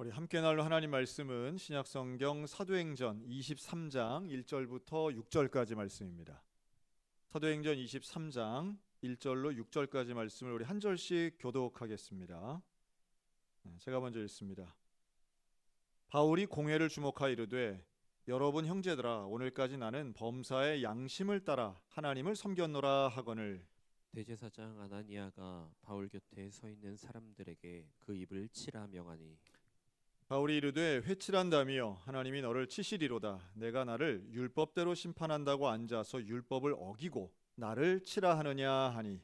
우리 함께 나눌 하나님 말씀은 신약성경 사도행전 23장 1절부터 6절까지 말씀입니다. 사도행전 23장 1절로 6절까지 말씀을 우리 한 절씩 교독하겠습니다. 제가 먼저 읽습니다. 바울이 공회를 주목하여 이르되 여러분 형제들아 오늘까지 나는 범사의 양심을 따라 하나님을 섬겼노라 하거늘. 대제사장 아나니아가 바울 곁에 서 있는 사람들에게 그 입을 치라 명하니 바울이 이르되 회칠한다며 하나님이 너를 치시리로다. 내가 나를 율법대로 심판한다고 앉아서 율법을 어기고 나를 치라 하느냐 하니.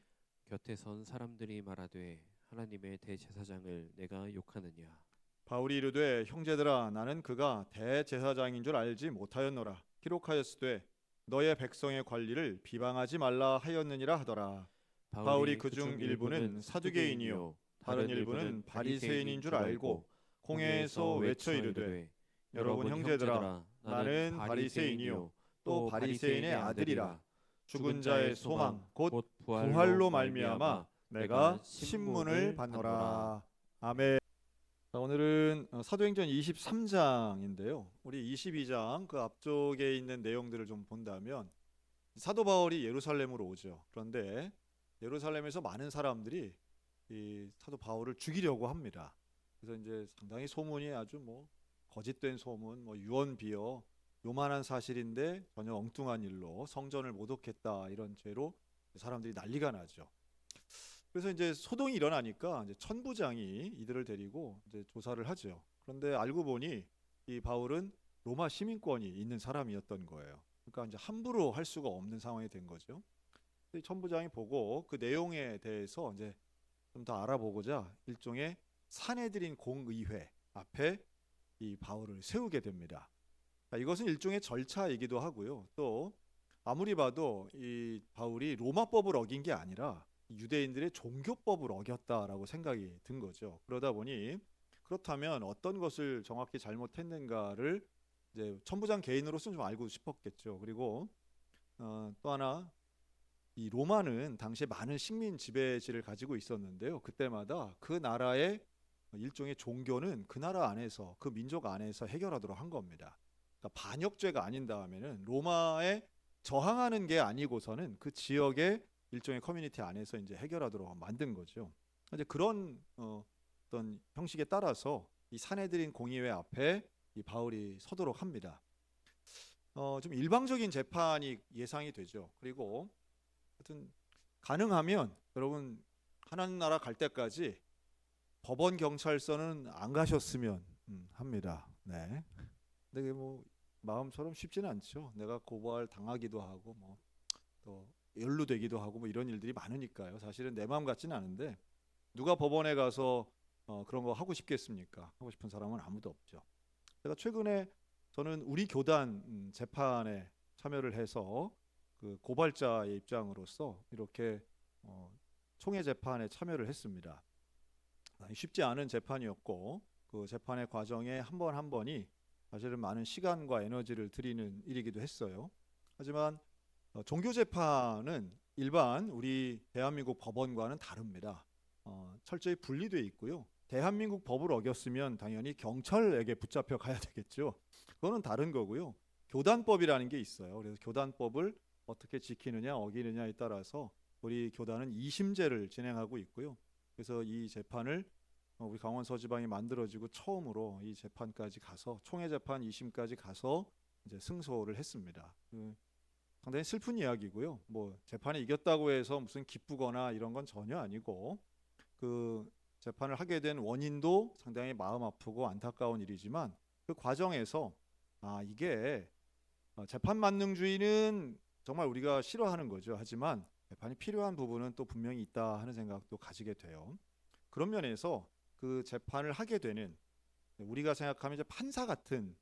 곁에 선 사람들이 말하되 하나님의 대제사장을 내가 욕하느냐. 바울이 이르되 형제들아 나는 그가 대제사장인 줄 알지 못하였노라. 기록하였으되 너의 백성의 관리를 비방하지 말라 하였느니라 하더라. 바울이 그중 일부는 사두개인이요 다른 일부는 바리새인인 줄 알고 공회에서 외쳐 이르되 여러분 형제들아 나는 바리새인이요 또 바리새인의 아들이라. 죽은 자의 소망 곧 부활로 말미암아 내가 신문을 받노라. 아멘. 자, 오늘은 사도행전 23장인데요. 우리 22장 그 앞쪽에 있는 내용들을 좀 본다면 사도 바울이 예루살렘으로 오죠. 그런데 예루살렘에서 많은 사람들이 이 사도 바울을 죽이려고 합니다. 그래서 이제 상당히 소문이 아주 거짓된 소문, 유언비어, 요만한 사실인데 전혀 엉뚱한 일로 성전을 모독했다 이런 죄로 사람들이 난리가 나죠. 그래서 이제 소동이 일어나니까 이제 천부장이 이들을 데리고 이제 조사를 하죠. 그런데 알고 보니 이 바울은 로마 시민권이 있는 사람이었던 거예요. 그러니까 이제 함부로 할 수가 없는 상황이 된 거죠. 천부장이 보고 그 내용에 대해서 이제 좀 더 알아보고자 일종의 사내들인 공의회 앞에 이 바울을 세우게 됩니다. 이것은 일종의 절차이기도 하고요. 또 아무리 봐도 이 바울이 로마법을 어긴 게 아니라 유대인들의 종교법을 어겼다라고 생각이 든 거죠. 그러다 보니 그렇다면 어떤 것을 정확히 잘못했는가를 이제 천부장 개인으로서는 좀 알고 싶었겠죠. 그리고 또 하나 이 로마는 당시에 많은 식민 지배지를 가지고 있었는데요. 그때마다 그 나라의 일종의 종교는 그 나라 안에서 그 민족 안에서 해결하도록 한 겁니다. 그러니까 반역죄가 아닌 다음에는 로마에 저항하는 게 아니고서는 그 지역의 일종의 커뮤니티 안에서 이제 해결하도록 만든 거죠. 이제 그런 어떤 형식에 따라서 이 사내들인 공의회 앞에 이 바울이 서도록 합니다. 좀 일방적인 재판이 예상이 되죠. 그리고 하여튼 가능하면 여러분 하나님 나라 갈 때까지 법원 경찰서는 안 가셨으면 합니다. 네. 근데 마음처럼 쉽지는 않죠. 내가 고발 당하기도 하고 또 연루되기도 하고 이런 일들이 많으니까요. 사실은 내 마음 같지는 않은데 누가 법원에 가서 그런 거 하고 싶겠습니까? 하고 싶은 사람은 아무도 없죠. 제가 최근에 저는 우리 교단 재판에 참여를 해서 그 고발자의 입장으로서 이렇게 총회 재판에 참여를 했습니다. 쉽지 않은 재판이었고 그 재판의 과정에 한 번 한 번이 사실은 많은 시간과 에너지를 들이는 일이기도 했어요. 하지만 종교 재판은 일반 우리 대한민국 법원과는 다릅니다. 철저히 분리되어 있고요. 대한민국 법을 어겼으면 당연히 경찰에게 붙잡혀 가야 되겠죠. 그거는 다른 거고요. 교단법이라는 게 있어요. 그래서 교단법을 어떻게 지키느냐 어기느냐에 따라서 우리 교단은 2심제를 진행하고 있고요. 그래서 이 재판을 우리 강원 서지방이 만들어지고 처음으로 이 재판까지 가서 총회 재판 2심까지 가서 이제 승소를 했습니다. 상당히 슬픈 이야기고요. 재판에 이겼다고 해서 무슨 기쁘거나 이런 건 전혀 아니고 그 재판을 하게 된 원인도 상당히 마음 아프고 안타까운 일이지만 그 과정에서 이게 재판 만능주의는 정말 우리가 싫어하는 거죠. 하지만 재판이 필요한 부분은 또 분명히 있다 하는 생각도 가지게 돼요. 그런 면에서 그 재판을 하게 되는 우리가 생각하면 이제 판사 같은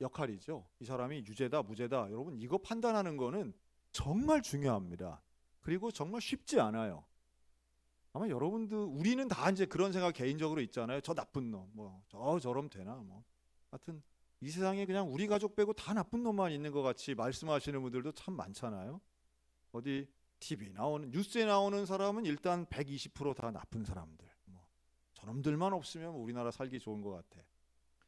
역할이죠. 이 사람이 유죄다 무죄다 여러분 이거 판단하는 거는 정말 중요합니다. 그리고 정말 쉽지 않아요. 아마 여러분들 우리는 다 이제 그런 생각 개인적으로 있잖아요. 저 나쁜 놈 저럼 되나 하여튼 이 세상에 그냥 우리 가족 빼고 다 나쁜 놈만 있는 것 같이 말씀하시는 분들도 참 많잖아요. 어디 TV 나오는 뉴스에 나오는 사람은 일단 120% 다 나쁜 사람들. 저놈들만 없으면 우리나라 살기 좋은 것 같아.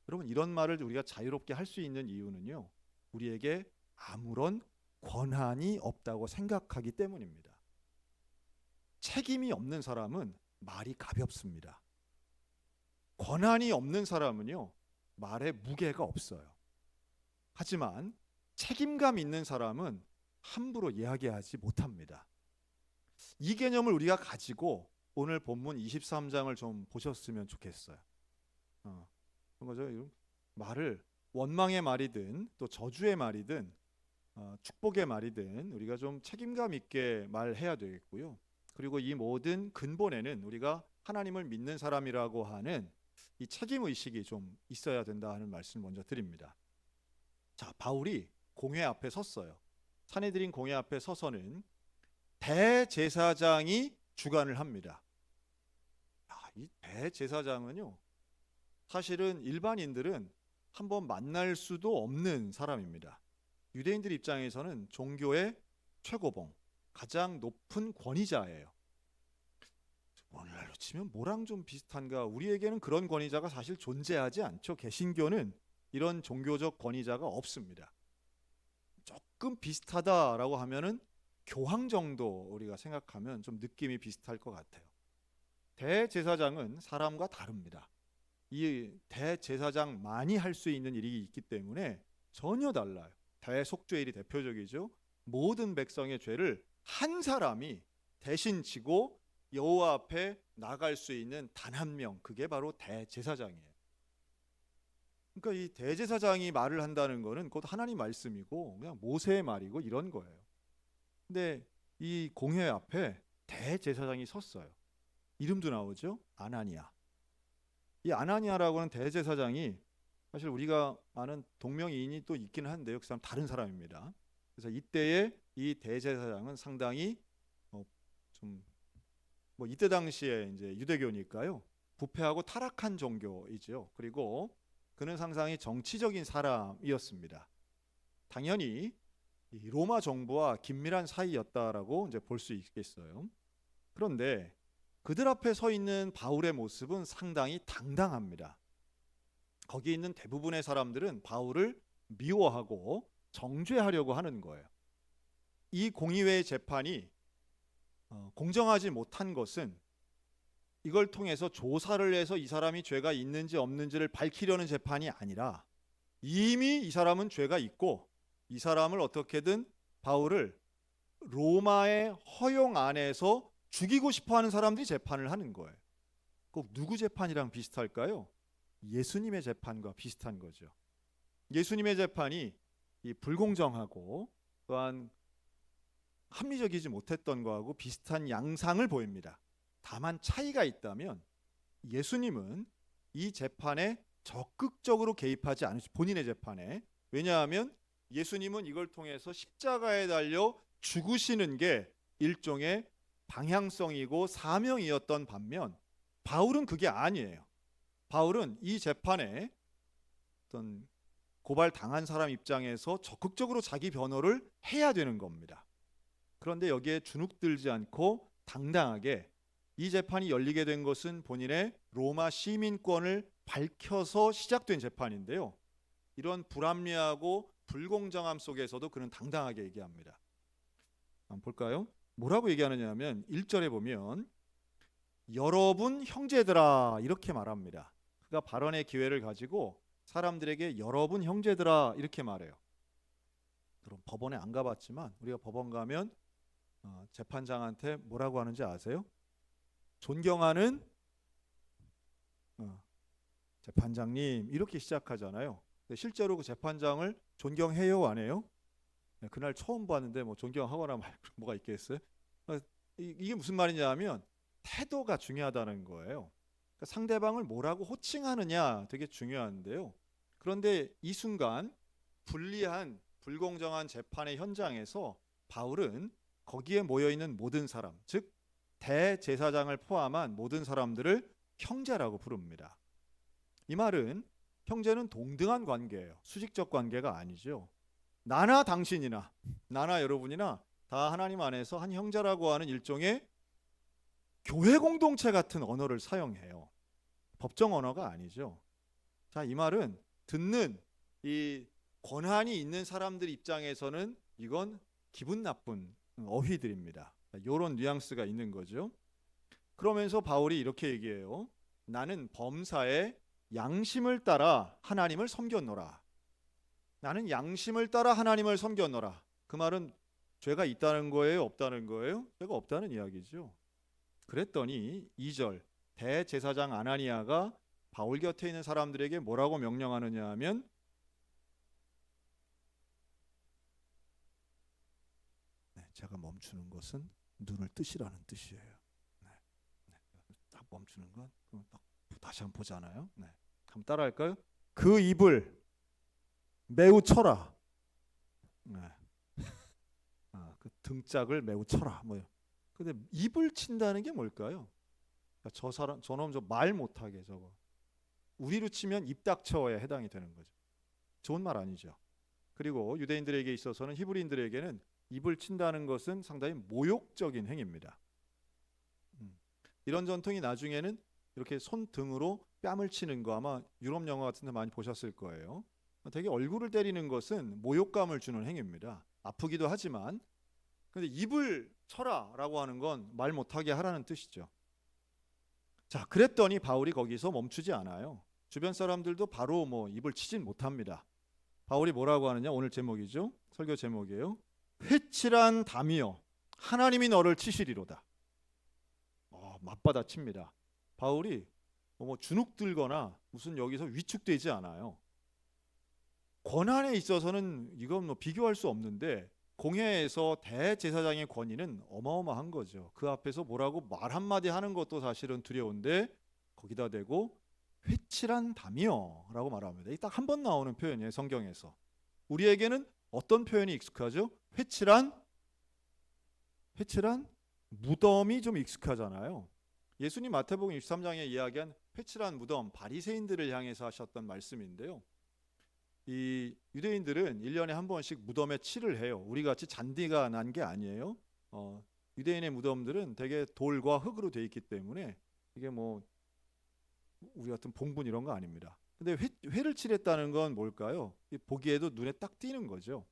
여러분, 이런 말을 우리가 자유롭게 할 수 있는 이유는요, 우리에게 아무런 권한이 없다고 생각하기 때문입니다. 책임이 없는 사람은 말이 가볍습니다. 권한이 없는 사람은요, 말에 무게가 없어요. 하지만 책임감 있는 사람은 함부로 이야기하지 못합니다. 이 개념을 우리가 가지고 오늘 본문 23장을 좀 보셨으면 좋겠어요. 그런 거죠. 말을 원망의 말이든 또 저주의 말이든 축복의 말이든 우리가 좀 책임감 있게 말해야 되겠고요. 그리고 이 모든 근본에는 우리가 하나님을 믿는 사람이라고 하는 이 책임 의식이 좀 있어야 된다 하는 말씀을 먼저 드립니다. 자, 바울이 공회 앞에 섰어요. 산헤드린 공회 앞에 서서는 대제사장이 주관을 합니다. 이 대제사장은요, 사실은 일반인들은 한번 만날 수도 없는 사람입니다. 유대인들 입장에서는 종교의 최고봉, 가장 높은 권위자예요. 오늘날로 치면 뭐랑 좀 비슷한가? 우리에게는 그런 권위자가 사실 존재하지 않죠. 개신교는 이런 종교적 권위자가 없습니다. 조금 비슷하다라고 하면은 교황 정도 우리가 생각하면 좀 느낌이 비슷할 것 같아요. 대제사장은 사람과 다릅니다. 이 대제사장만이 할 수 있는 일이 있기 때문에 전혀 달라요. 대속죄일이 대표적이죠. 모든 백성의 죄를 한 사람이 대신 지고 여호와 앞에 나갈 수 있는 단 한 명, 그게 바로 대제사장이에요. 그러니까 이 대제사장이 말을 한다는 거는 곧 하나님 말씀이고 그냥 모세의 말이고 이런 거예요. 근데 이 공회 앞에 대제사장이 섰어요. 이름도 나오죠. 아나니아. 이 아나니아라고 하는 대제사장이 사실 우리가 아는 동명이인이 또 있긴 한데요. 그 사람 다른 사람입니다. 그래서 이때의 이 대제사장은 상당히 좀 이때 당시에 이제 유대교니까요, 부패하고 타락한 종교이죠. 그리고 그는 상당히 정치적인 사람이었습니다. 당연히 이 로마 정부와 긴밀한 사이였다라고 이제 볼 수 있겠어요. 그런데 그들 앞에 서 있는 바울의 모습은 상당히 당당합니다. 거기 있는 대부분의 사람들은 바울을 미워하고 정죄하려고 하는 거예요. 이 공의회의 재판이 공정하지 못한 것은 이걸 통해서 조사를 해서 이 사람이 죄가 있는지 없는지를 밝히려는 재판이 아니라 이미 이 사람은 죄가 있고 이 사람을 어떻게든 바울을 로마의 허용 안에서 죽이고 싶어하는 사람들이 재판을 하는 거예요. 꼭 누구 재판이랑 비슷할까요? 예수님의 재판과 비슷한 거죠. 예수님의 재판이 이 불공정하고 또한 합리적이지 못했던 거하고 비슷한 양상을 보입니다. 다만 차이가 있다면 예수님은 이 재판에 적극적으로 개입하지 않으시, 본인의 재판에. 왜냐하면 예수님은 이걸 통해서 십자가에 달려 죽으시는 게 일종의 방향성이고 사명이었던 반면 바울은 그게 아니에요. 바울은 이 재판에 어떤 고발당한 사람 입장에서 적극적으로 자기 변호를 해야 되는 겁니다. 그런데 여기에 주눅들지 않고 당당하게 이 재판이 열리게 된 것은 본인의 로마 시민권을 밝혀서 시작된 재판인데요. 이런 불합리하고 불공정함 속에서도 그는 당당하게 얘기합니다. 한번 볼까요? 뭐라고 얘기하느냐 하면 1절에 보면 여러분 형제들아 이렇게 말합니다. 그가 발언의 기회를 가지고 사람들에게 여러분 형제들아 이렇게 말해요. 그럼 법원에 안 가봤지만 우리가 법원 가면 재판장한테 뭐라고 하는지 아세요? 존경하는 재판장님 이렇게 시작하잖아요. 근데 실제로 그 재판장을 존경해요 안 해요? 그날 처음 봤는데 뭐 존경하거나 말 뭐가 있겠어요? 이게 무슨 말이냐 하면 태도가 중요하다는 거예요. 그러니까 상대방을 뭐라고 호칭하느냐 되게 중요한데요. 그런데 이 순간 불리한 불공정한 재판의 현장에서 바울은 거기에 모여있는 모든 사람, 즉 대제사장을 포함한 모든 사람들을 형제라고 부릅니다. 이 말은 형제는 동등한 관계예요. 수직적 관계가 아니죠. 나나 당신이나 나나 여러분이나 다 하나님 안에서 한 형제라고 하는 일종의 교회 공동체 같은 언어를 사용해요. 법정 언어가 아니죠. 자, 이 말은 듣는 이 권한이 있는 사람들 입장에서는 이건 기분 나쁜 어휘들입니다. 이런 뉘앙스가 있는 거죠. 그러면서 바울이 이렇게 얘기해요. 나는 범사에 양심을 따라 하나님을 섬겼노라. 나는 양심을 따라 하나님을 섬겼노라. 그 말은 죄가 있다는 거예요, 없다는 거예요? 죄가 없다는 이야기죠. 그랬더니 2절 대제사장 아나니아가 바울 곁에 있는 사람들에게 뭐라고 명령하느냐 하면 제가 멈추는 것은 눈을 뜨시라는 뜻이에요. 딱 멈추는 건 다시 한번 보잖아요. 한번 따라할까요? 그 입을 매우 쳐라. 그 등짝을 매우 쳐라. 근데 입을 친다는 게 뭘까요? 저 사람, 저놈 저 말 못하게 저거. 우리로 치면 입 닥쳐에 해당이 되는 거죠. 좋은 말 아니죠. 그리고 유대인들에게 있어서는 히브리인들에게는 입을 친다는 것은 상당히 모욕적인 행위입니다. 이런 전통이 나중에는 이렇게 손등으로 뺨을 치는 거 아마 유럽 영화 같은 데 많이 보셨을 거예요. 되게 얼굴을 때리는 것은 모욕감을 주는 행위입니다. 아프기도 하지만 근데 입을 쳐라라고 하는 건 말 못하게 하라는 뜻이죠. 자, 그랬더니 바울이 거기서 멈추지 않아요. 주변 사람들도 바로 입을 치진 못합니다. 바울이 뭐라고 하느냐, 오늘 제목이죠. 설교 제목이에요. 회칠한 담이여 하나님이 너를 치시리로다. 맞받아칩니다. 바울이 주눅 들거나 무슨 여기서 위축되지 않아요. 권한에 있어서는 이건 비교할 수 없는데 공회에서 대제사장의 권위는 어마어마한 거죠. 그 앞에서 뭐라고 말 한마디 하는 것도 사실은 두려운데 거기다 대고 회칠한 담이여 라고 말합니다. 이 딱 한 번 나오는 표현이에요, 성경에서. 우리에게는 어떤 표현이 익숙하죠? 회칠한 무덤이 좀 익숙하잖아요. 예수님 마태복음 23장에 이야기한 회칠한 무덤, 바리새인들을 향해서 하셨던 말씀인데요. 이 유대인들은 1년에 한 번씩 무덤에 칠을 해요. 우리같이 잔디가 난 게 아니에요. 유대인의 무덤들은 대개 돌과 흙으로 되어 있기 때문에 이게 우리 같은 봉분 이런 거 아닙니다. 근데 회를 칠했다는 건 뭘까요? 보기에도 눈에 딱 띄는 거죠.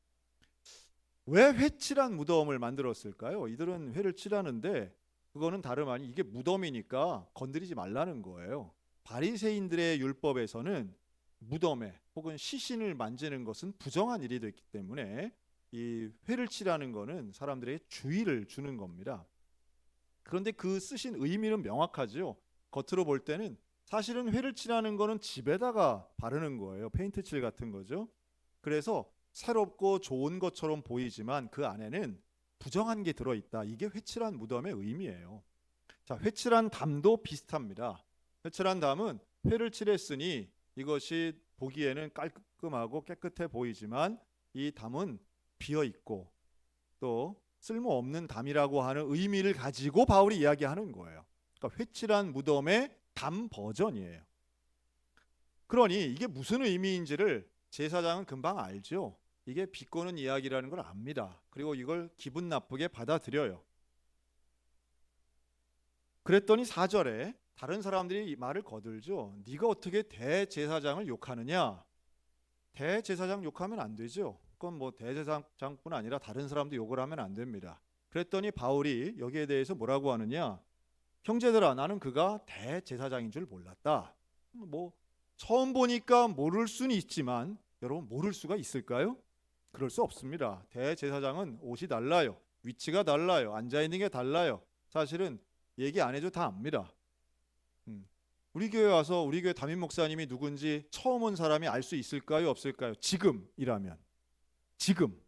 왜 회칠한 무덤을 만들었을까요? 이들은 회를 칠하는데 그거는 다름 아닌 이게 무덤이니까 건드리지 말라는 거예요. 바리새인들의 율법에서는 무덤에 혹은 시신을 만지는 것은 부정한 일이 됐기 때문에 이 회를 칠하는 거는 사람들에게 주의를 주는 겁니다. 그런데 그 쓰신 의미는 명확하죠. 겉으로 볼 때는 사실은 회를 칠하는 거는 집에다가 바르는 거예요. 페인트 칠 같은 거죠. 그래서 새롭고 좋은 것처럼 보이지만 그 안에는 부정한 게 들어있다. 이게 회칠한 무덤의 의미예요. 자, 회칠한 담도 비슷합니다. 회칠한 담은 회를 칠했으니 이것이 보기에는 깔끔하고 깨끗해 보이지만 이 담은 비어있고 또 쓸모없는 담이라고 하는 의미를 가지고 바울이 이야기하는 거예요. 그러니까 회칠한 무덤의 담 버전이에요. 그러니 이게 무슨 의미인지를 제사장은 금방 알죠. 이게 비꼬는 이야기라는 걸 압니다. 그리고 이걸 기분 나쁘게 받아들여요. 그랬더니 4절에 다른 사람들이 이 말을 거들죠. 네가 어떻게 대제사장을 욕하느냐? 대제사장 욕하면 안 되죠. 그건 대제사장뿐 아니라 다른 사람도 욕을 하면 안 됩니다. 그랬더니 바울이 여기에 대해서 뭐라고 하느냐? 형제들아, 나는 그가 대제사장인 줄 몰랐다. 처음 보니까 모를 수는 있지만 여러분, 모를 수가 있을까요? 그럴 수 없습니다. 대제사장은 옷이 달라요. 위치가 달라요. 앉아있는 게 달라요. 사실은 얘기 안 해도 다 압니다. 우리 교회 와서 우리 교회 담임 목사님이 누군지 처음 온 사람이 알 수 있을까요? 없을까요? 지금이라면. 지금.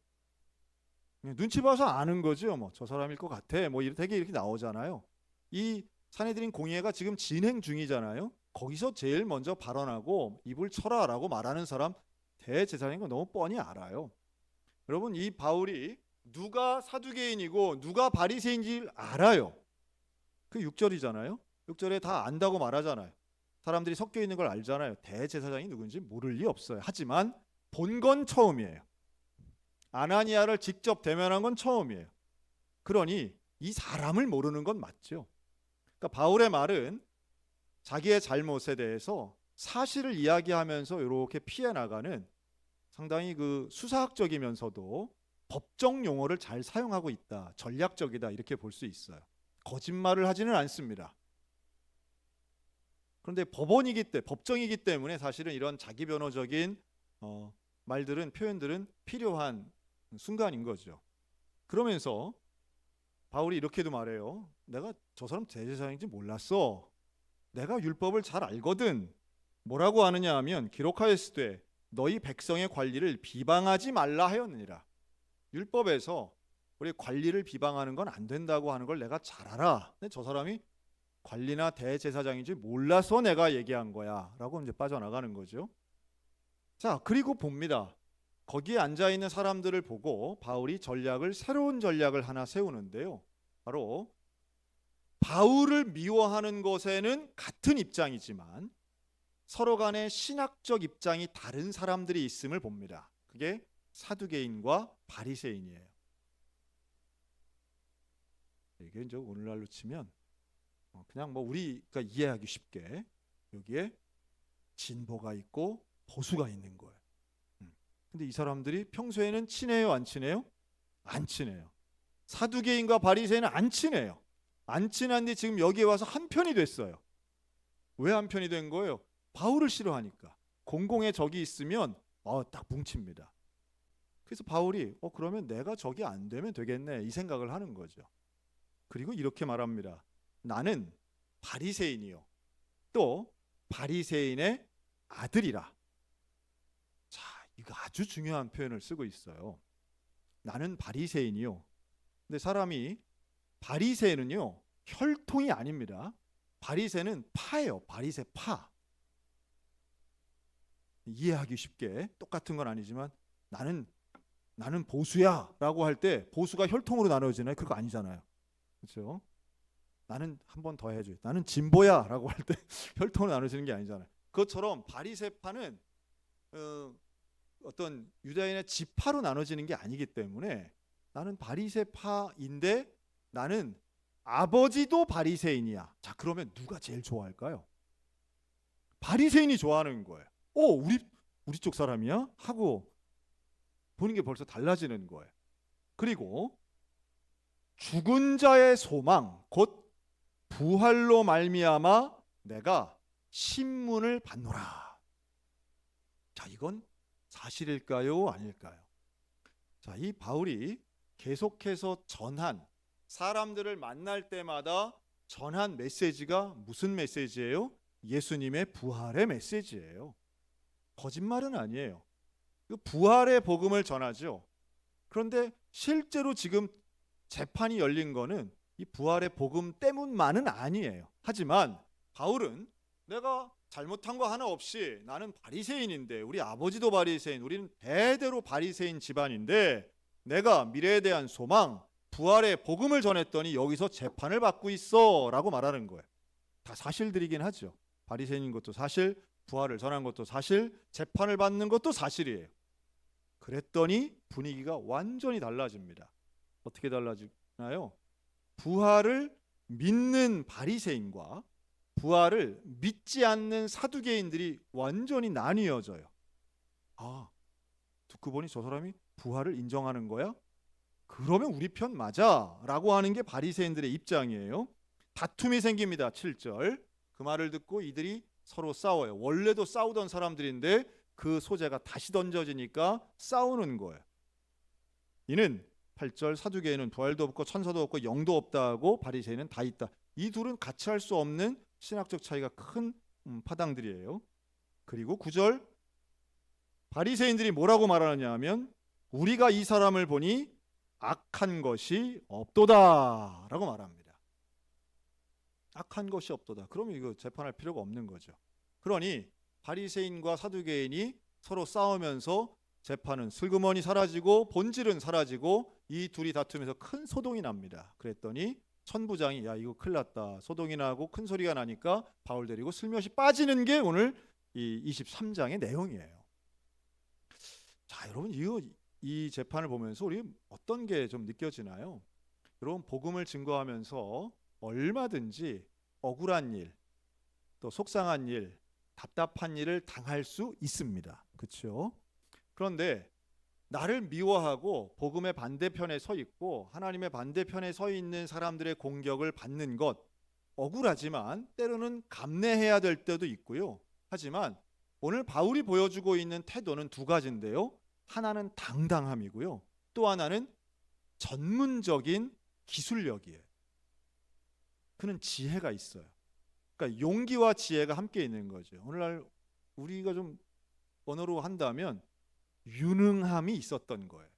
눈치 봐서 아는 거죠. 저 사람일 것 같아. 되게 이렇게 나오잖아요. 이 산헤드린 공의회가 지금 진행 중이잖아요. 거기서 제일 먼저 발언하고 입을 쳐라라고 말하는 사람 대제사장인 거 너무 뻔히 알아요. 여러분, 이 바울이 누가 사두개인이고 누가 바리새인지 알아요. 그 6절이잖아요. 6절에 다 안다고 말하잖아요. 사람들이 섞여 있는 걸 알잖아요. 대제사장이 누군지 모를 리 없어요. 하지만 본 건 처음이에요. 아나니아를 직접 대면한 건 처음이에요. 그러니 이 사람을 모르는 건 맞죠. 그러니까 바울의 말은 자기의 잘못에 대해서 사실을 이야기하면서 이렇게 피해 나가는 상당히 그 수사학적이면서도 법정 용어를 잘 사용하고 있다, 전략적이다 이렇게 볼 수 있어요. 거짓말을 하지는 않습니다. 그런데 법정이기 때문에 사실은 이런 자기 변호적인 말들은, 표현들은 필요한 순간인 거죠. 그러면서 바울이 이렇게도 말해요. 내가 저 사람 대제사장인지 몰랐어. 내가 율법을 잘 알거든. 뭐라고 하느냐 하면 기록하였으되 너희 백성의 관리를 비방하지 말라 하였느니라. 율법에서 우리 관리를 비방하는 건 안 된다고 하는 걸 내가 잘 알아. 근데 저 사람이 관리나 대제사장인지 몰라서 내가 얘기한 거야 라고 이제 빠져나가는 거죠. 자, 그리고 봅니다. 거기에 앉아있는 사람들을 보고 바울이 새로운 전략을 하나 세우는데요. 바로 바울을 미워하는 것에는 같은 입장이지만 서로 간의 신학적 입장이 다른 사람들이 있음을 봅니다. 그게 사두개인과 바리새인이에요. 이게 이제 오늘날로 치면 그냥 뭐 우리가 이해하기 쉽게 여기에 진보가 있고 보수가 있는 거예요. 근데 이 사람들이 평소에는 친해요, 안 친해요? 안 친해요. 사두개인과 바리새인은 안 친해요. 안 친한데 지금 여기에 와서 한편이 됐어요. 왜 한편이 된 거예요? 바울을 싫어하니까. 공공의 적이 있으면 딱 뭉칩니다. 그래서 바울이 그러면 내가 적이 안 되면 되겠네 이 생각을 하는 거죠. 그리고 이렇게 말합니다. 나는 바리새인이요 또 바리새인의 아들이라. 자, 이거 아주 중요한 표현을 쓰고 있어요. 나는 바리새인이요. 근데 사람이 바리새는요 혈통이 아닙니다. 바리새는 파예요. 바리새 파. 이해하기 쉽게 똑같은 건 아니지만 나는 보수야 라고 할 때 보수가 혈통으로 나눠지나요? 그거 아니잖아요. 그렇죠? 나는 한 번 더 해줘요. 나는 진보야 라고 할 때 혈통으로 나눠지는 게 아니잖아요. 그것처럼 바리새파는 어떤 유다인의 지파로 나눠지는 게 아니기 때문에 나는 바리새파인데 나는 아버지도 바리새인이야. 자, 그러면 누가 제일 좋아할까요? 바리새인이 좋아하는 거예요. 우리 쪽 사람이야? 하고 보는 게 벌써 달라지는 거예요. 그리고 죽은 자의 소망 곧 부활로 말미암아 내가 신문을 받노라. 자, 이건 사실일까요? 아닐까요? 자, 이 바울이 계속해서 전한 사람들을 만날 때마다 전한 메시지가 무슨 메시지예요? 예수님의 부활의 메시지예요. 거짓말은 아니에요. 그 부활의 복음을 전하죠. 그런데 실제로 지금 재판이 열린 거는 이 부활의 복음 때문만은 아니에요. 하지만 바울은 내가 잘못한 거 하나 없이 나는 바리새인인데 우리 아버지도 바리새인, 우리는 대대로 바리새인 집안인데 내가 미래에 대한 소망, 부활의 복음을 전했더니 여기서 재판을 받고 있어 라고 말하는 거예요. 다 사실들이긴 하죠. 바리새인인 것도 사실, 부활을 전한 것도 사실, 재판을 받는 것도 사실이에요. 그랬더니 분위기가 완전히 달라집니다. 어떻게 달라지나요? 부활을 믿는 바리새인과 부활을 믿지 않는 사두개인들이 완전히 나뉘어져요. 듣고 보니 저 사람이 부활을 인정하는 거야? 그러면 우리 편 맞아 라고 하는 게 바리새인들의 입장이에요. 다툼이 생깁니다. 7절. 그 말을 듣고 이들이 서로 싸워요. 원래도 싸우던 사람들인데 그 소재가 다시 던져지니까 싸우는 거예요. 이는 8절 사두개인은 부활도 없고 천사도 없고 영도 없다 하고 바리새인은 다 있다. 이 둘은 같이 할 수 없는 신학적 차이가 큰 파당들이에요. 그리고 9절 바리새인들이 뭐라고 말하느냐 하면 우리가 이 사람을 보니 악한 것이 없도다 라고 말합니다. 악한 것이 없도다. 그러면 이거 재판할 필요가 없는 거죠. 그러니 바리새인과 사두개인이 서로 싸우면서 재판은 슬그머니 사라지고 본질은 사라지고 이 둘이 다투면서 큰 소동이 납니다. 그랬더니 천부장이 야 이거 큰일 났다. 소동이 나고 큰 소리가 나니까 바울 데리고 슬며시 빠지는 게 오늘 이 23장의 내용이에요. 자, 여러분 이 재판을 보면서 우리 어떤 게 좀 느껴지나요? 여러분 복음을 증거하면서 얼마든지 억울한 일, 또 속상한 일, 답답한 일을 당할 수 있습니다. 그렇죠? 그런데 나를 미워하고 복음의 반대편에 서 있고 하나님의 반대편에 서 있는 사람들의 공격을 받는 것, 억울하지만 때로는 감내해야 될 때도 있고요. 하지만 오늘 바울이 보여주고 있는 태도는 두 가지인데요. 하나는 당당함이고요. 또 하나는 전문적인 기술력이에요. 그는 지혜가 있어요. 그러니까 용기와 지혜가 함께 있는 거죠. 오늘날 우리가 좀 언어로 한다면 유능함이 있었던 거예요.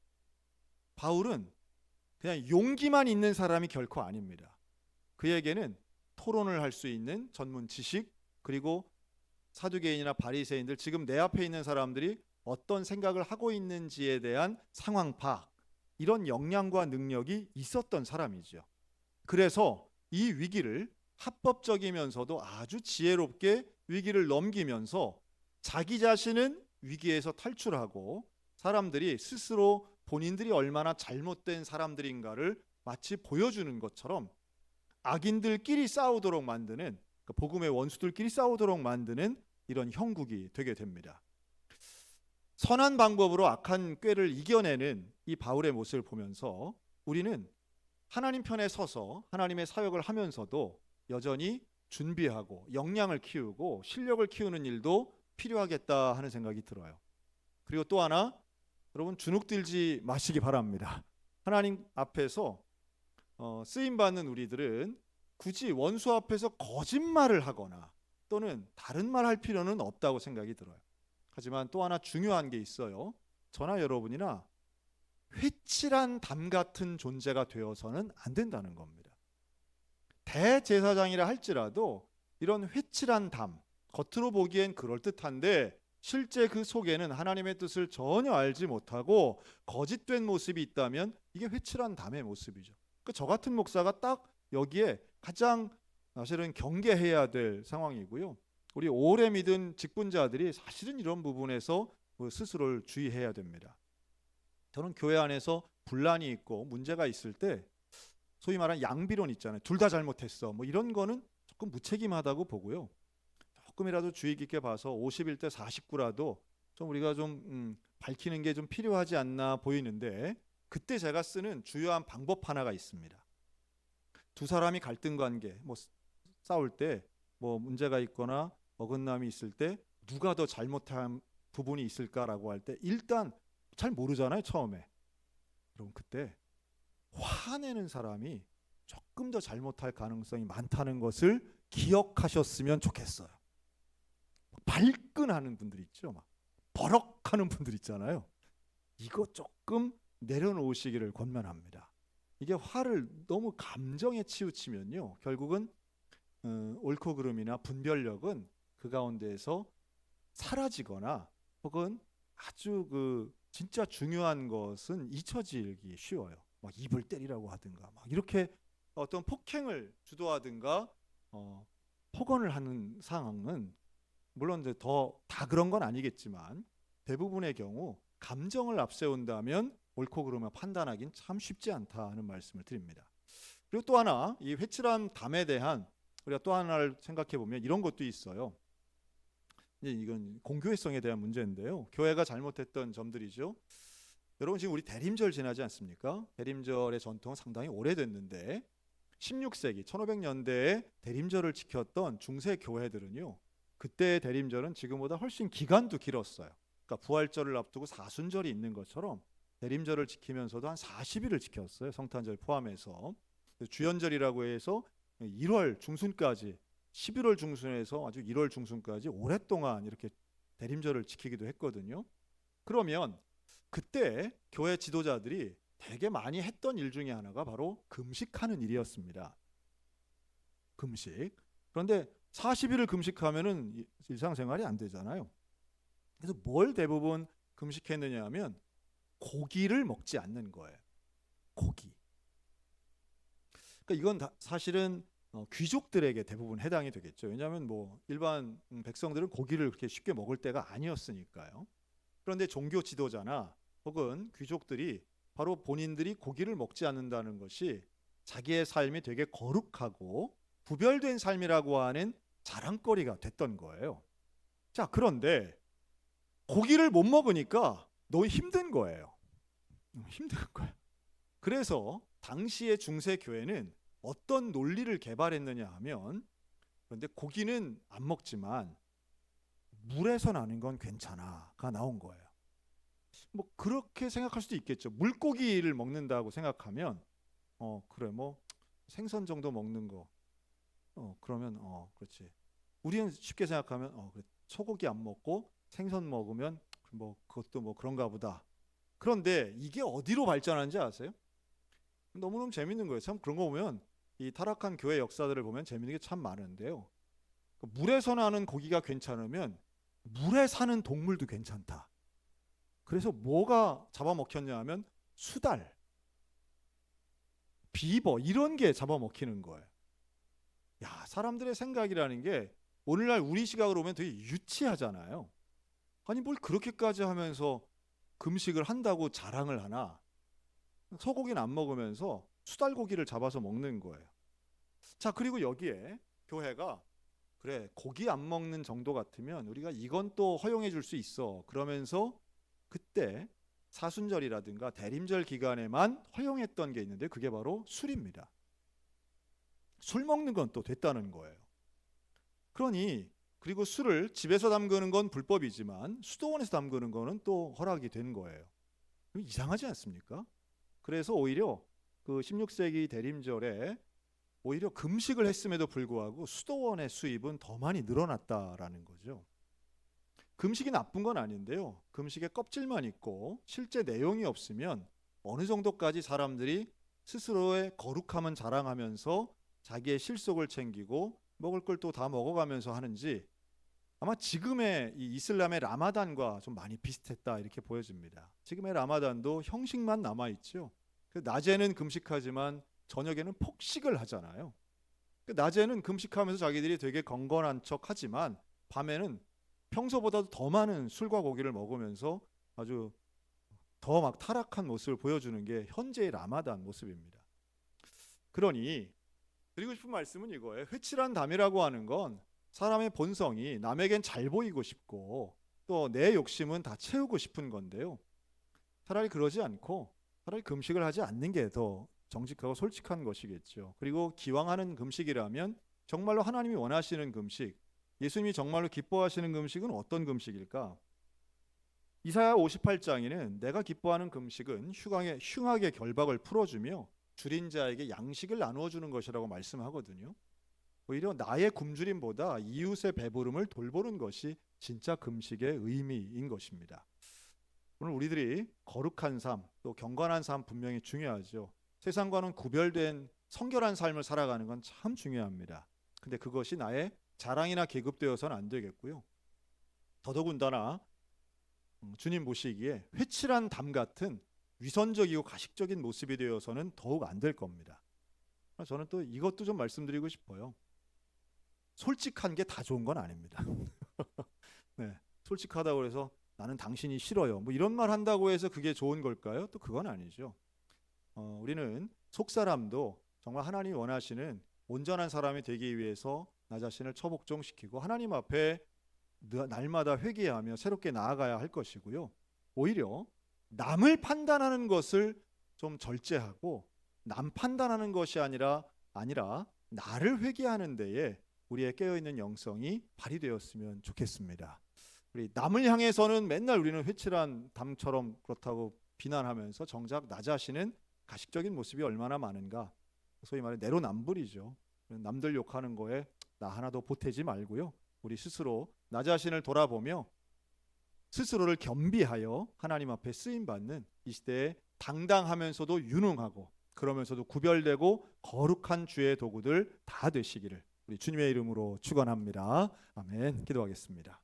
바울은 그냥 용기만 있는 사람이 결코 아닙니다. 그에게는 토론을 할 수 있는 전문 지식, 그리고 사두개인이나 바리새인들, 지금 내 앞에 있는 사람들이 어떤 생각을 하고 있는지에 대한 상황 파악, 이런 역량과 능력이 있었던 사람이죠. 그래서 이 위기를 합법적이면서도 아주 지혜롭게 위기를 넘기면서 자기 자신은 위기에서 탈출하고 사람들이 스스로 본인들이 얼마나 잘못된 사람들인가를 마치 보여주는 것처럼 악인들끼리 싸우도록 만드는, 그러니까 복음의 원수들끼리 싸우도록 만드는 이런 형국이 되게 됩니다. 선한 방법으로 악한 꾀를 이겨내는 이 바울의 모습을 보면서 우리는 하나님 편에 서서 하나님의 사역을 하면서도 여전히 준비하고 역량을 키우고 실력을 키우는 일도 필요하겠다 하는 생각이 들어요. 그리고 또 하나, 여러분 주눅들지 마시기 바랍니다. 하나님 앞에서 쓰임받는 우리들은 굳이 원수 앞에서 거짓말을 하거나 또는 다른 말 할 필요는 없다고 생각이 들어요. 하지만 또 하나 중요한 게 있어요. 저나 여러분이나 회칠한 담 같은 존재가 되어서는 안 된다는 겁니다. 대제사장이라 할지라도 이런 회칠한 담, 겉으로 보기엔 그럴듯한데 실제 그 속에는 하나님의 뜻을 전혀 알지 못하고 거짓된 모습이 있다면 이게 회칠한 담의 모습이죠. 저 같은 목사가 딱 여기에 가장 사실은 경계해야 될 상황이고요. 우리 오래 믿은 직분자들이 사실은 이런 부분에서 스스로를 주의해야 됩니다. 저는 교회 안에서 분란이 있고 문제가 있을 때 소위 말하는 양비론 있잖아요. 둘 다 잘못했어. 이런 거는 조금 무책임하다고 보고요. 조금이라도 주의 깊게 봐서 51대 49라도 좀 우리가 좀 밝히는 게 좀 필요하지 않나 보이는데, 그때 제가 쓰는 주요한 방법 하나가 있습니다. 두 사람이 갈등 관계, 싸울 때 문제가 있거나 어긋남이 있을 때 누가 더 잘못한 부분이 있을까라고 할 때 일단 잘 모르잖아요, 처음에. 그럼 그때 화내는 사람이 조금 더 잘못할 가능성이 많다는 것을 기억하셨으면 좋겠어요. 발끈하는 분들 있죠, 버럭하는 분들 있잖아요. 이거 조금 내려놓으시기를 권면합니다. 이게 화를 너무 감정에 치우치면요, 결국은 옳고 그름이나 분별력은 그 가운데에서 사라지거나 혹은 아주 진짜 중요한 것은 잊혀지기 쉬워요. 입을 때리라고 하든가 이렇게 어떤 폭행을 주도하든가 폭언을 하는 상황은 물론 이제 다 그런 건 아니겠지만 대부분의 경우 감정을 앞세운다면 옳고 그름을 판단하기는 참 쉽지 않다는 말씀을 드립니다. 그리고 또 하나, 이 회칠한 담에 대한 우리가 또 하나를 생각해 보면 이런 것도 있어요. 이제 이건 공교회성에 대한 문제인데요. 교회가 잘못했던 점들이죠. 여러분 지금 우리 대림절 지나지 않습니까? 대림절의 전통은 상당히 오래됐는데 16세기 1500년대에 대림절을 지켰던 중세 교회들은요, 그때의 대림절은 지금보다 훨씬 기간도 길었어요. 그러니까 부활절을 앞두고 사순절이 있는 것처럼 대림절을 지키면서도 한 40일을 지켰어요. 성탄절 포함해서. 주연절이라고 해서 1월 중순까지, 11월 중순에서 아주 1월 중순까지 오랫동안 이렇게 대림절을 지키기도 했거든요. 그러면 그때 교회 지도자들이 되게 많이 했던 일 중에 하나가 바로 금식하는 일이었습니다. 금식. 그런데 40일을 금식하면은 일상생활이 안 되잖아요. 그래서 뭘 대부분 금식했느냐 하면 고기를 먹지 않는 거예요. 고기. 그러니까 이건 사실은 귀족들에게 대부분 해당이 되겠죠. 왜냐하면 일반 백성들은 고기를 그렇게 쉽게 먹을 때가 아니었으니까요. 그런데 종교 지도자나 혹은 귀족들이 바로 본인들이 고기를 먹지 않는다는 것이 자기의 삶이 되게 거룩하고 구별된 삶이라고 하는 자랑거리가 됐던 거예요. 자, 그런데 고기를 못 먹으니까 너무 힘든 거예요. 힘든 거예요. 그래서 당시의 중세 교회는 어떤 논리를 개발했느냐 하면, 그런데 고기는 안 먹지만 물에서 나는 건 괜찮아가 나온 거예요. 뭐 그렇게 생각할 수도 있겠죠. 물고기를 먹는다고 생각하면 그래 뭐 생선 정도 먹는 거 그러면 그렇지. 우리는 쉽게 생각하면 그래, 소고기 안 먹고 생선 먹으면 뭐 그것도 뭐 그런가 보다. 그런데 이게 어디로 발전하는지 아세요? 너무너무 재밌는 거예요. 참 그런 거 보면 이 타락한 교회 역사들을 보면 재밌는 게 참 많은데요. 물에서 나는 고기가 괜찮으면 물에 사는 동물도 괜찮다. 그래서 뭐가 잡아먹혔냐 하면 수달, 비버 이런 게 잡아먹히는 거예요. 야, 사람들의 생각이라는 게 오늘날 우리 시각으로 보면 되게 유치하잖아요. 아니 뭘 그렇게까지 하면서 금식을 한다고 자랑을 하나? 소고기는 안 먹으면서 수달고기를 잡아서 먹는 거예요. 자, 그리고 여기에 교회가 그래 고기 안 먹는 정도 같으면 우리가 이건 또 허용해 줄 수 있어. 그러면서 그때 사순절이라든가 대림절 기간에만 허용했던 게 있는데 그게 바로 술입니다. 술 먹는 건 또 됐다는 거예요. 그러니 그리고 술을 집에서 담그는 건 불법이지만 수도원에서 담그는 거는 또 허락이 된 거예요. 이상하지 않습니까? 그래서 오히려 그 16세기 대림절에 오히려 금식을 했음에도 불구하고 수도원의 수입은 더 많이 늘어났다라는 거죠. 금식이 나쁜 건 아닌데요. 금식에 껍질만 있고 실제 내용이 없으면 어느 정도까지 사람들이 스스로의 거룩함은 자랑하면서 자기의 실속을 챙기고 먹을 걸 또 다 먹어가면서 하는지 아마 지금의 이 이슬람의 라마단과 좀 많이 비슷했다 이렇게 보여집니다. 지금의 라마단도 형식만 남아있죠. 낮에는 금식하지만 저녁에는 폭식을 하잖아요. 낮에는 금식하면서 자기들이 되게 건건한 척 하지만 밤에는 평소보다도 더 많은 술과 고기를 먹으면서 아주 더 막 타락한 모습을 보여주는 게 현재의 라마단 모습입니다. 그러니 드리고 싶은 말씀은 이거예요. 회칠한 담이라고 하는 건 사람의 본성이 남에겐 잘 보이고 싶고 또 내 욕심은 다 채우고 싶은 건데요. 차라리 그러지 않고 차라리 금식을 하지 않는 게 더 정직하고 솔직한 것이겠죠. 그리고 기왕 하는 금식이라면 정말로 하나님이 원하시는 금식, 예수님이 정말로 기뻐하시는 금식은 어떤 금식일까? 이사야 58장에는 내가 기뻐하는 금식은 흉악의 결박을 풀어주며 줄인 자에게 양식을 나누어 주는 것이라고 말씀하거든요. 오히려 나의 굶주림보다 이웃의 배부름을 돌보는 것이 진짜 금식의 의미인 것입니다. 오늘 우리들이 거룩한 삶, 또 경건한 삶 분명히 중요하죠. 세상과는 구별된 성결한 삶을 살아가는 건 참 중요합니다. 근데 그것이 나의 자랑이나 계급되어서는 안 되겠고요. 더더군다나 주님 보시기에 회칠한 담 같은 위선적이고 가식적인 모습이 되어서는 더욱 안 될 겁니다. 저는 또 이것도 좀 말씀드리고 싶어요. 솔직한 게 다 좋은 건 아닙니다. 네, 솔직하다고 해서 나는 당신이 싫어요. 뭐 이런 말 한다고 해서 그게 좋은 걸까요? 또 그건 아니죠. 우리는 속사람도 정말 하나님이 원하시는 온전한 사람이 되기 위해서 나 자신을 처복종시키고 하나님 앞에 날마다 회개하며 새롭게 나아가야 할 것이고요. 오히려 남을 판단하는 것을 좀 절제하고 남 판단하는 것이 아니라 나를 회개하는 데에 우리의 깨어있는 영성이 발휘되었으면 좋겠습니다. 우리 남을 향해서는 맨날 우리는 회칠한 담처럼 그렇다고 비난하면서 정작 나 자신은 가식적인 모습이 얼마나 많은가. 소위 말해 내로남불이죠. 남들 욕하는 거에 나 하나도 보태지 말고요. 우리 스스로 나 자신을 돌아보며 스스로를 겸비하여 하나님 앞에 쓰임받는 이 시대에 당당하면서도 유능하고 그러면서도 구별되고 거룩한 주의 도구들 다 되시기를 우리 주님의 이름으로 축원합니다. 아멘. 기도하겠습니다.